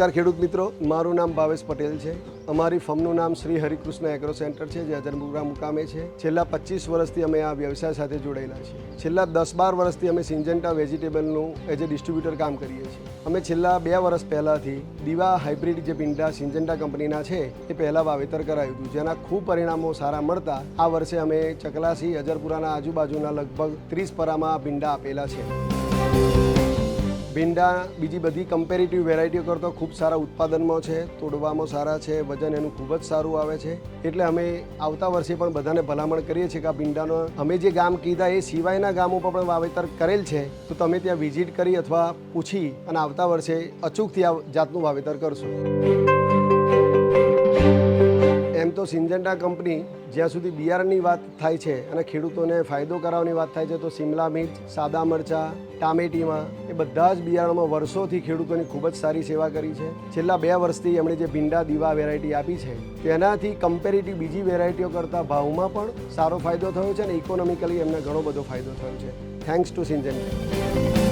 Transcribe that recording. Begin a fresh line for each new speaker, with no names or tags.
નમસ્કાર ખેડૂત મિત્રો, મારું નામ ભાવેશ પટેલ છે. અમારી ફર્મનું નામ શ્રી હરિકૃષ્ણ એગ્રો સેન્ટર છે, જે અજરપુરા મુકામે છે. છેલ્લા 25 વર્ષથી અમે આ વ્યવસાય સાથે જોડાયેલા છીએ. છેલ્લા 10-12 વર્ષથી અમે સિંજન્ટા વેજીટેબલનું એઝ એ ડિસ્ટ્રીબ્યુટર કામ કરીએ છીએ. અમે છેલ્લા 2 વર્ષ પહેલાંથી દીવા હાઇબ્રિડ જે ભીંડા સિંજન્ટા કંપનીના છે એ પહેલાં વાવેતર કરાયું હતું, જેના ખૂબ પરિણામો સારા મળતા આ વર્ષે અમે ચકલાસી અજરપુરાના આજુબાજુના લગભગ 30 પરામાં ભીંડા આપેલા છે. ભીંડા બીજી બધી કમ્પેરેટિવ વેરાયટીઓ કરતાં ખૂબ સારા ઉત્પાદનમાં છે, તોડવામાં સારા છે, વજન એનું ખૂબ જ સારું આવે છે. એટલે અમે આવતા વર્ષે પણ બધાને ભલામણ કરીએ છીએ કે આ ભીંડાનો અમે જે ગામ કીધા એ સિવાયના ગામો પર પણ વાવેતર કરેલ છે, તો તમે ત્યાં વિઝિટ કરી અથવા પૂછી અને આવતા વર્ષે અચૂકથી આ જાતનું વાવેતર કરશો. એમ તો સિંજન્ટા કંપની જ્યાં સુધી બિયારણની વાત થાય છે અને ખેડૂતોને ફાયદો કરાવવાની વાત થાય છે, તો શિમલા મિર્ચ, સાદા મરચાં, ટામેટીમાં એ બધા જ બિયારણમાં વર્ષોથી ખેડૂતોની ખૂબ જ સારી સેવા કરી છે. છેલ્લા 2 વર્ષથી એમણે જે ભીંડા દીવા વેરાયટી આપી છે તેનાથી કમ્પેરેટિવ બીજી વેરાયટીઓ કરતાં ભાવમાં પણ સારો ફાયદો થયો છે અને ઇકોનોમિકલી એમને ઘણો બધો ફાયદો થયો છે. Thanks to સિંજન્ટા.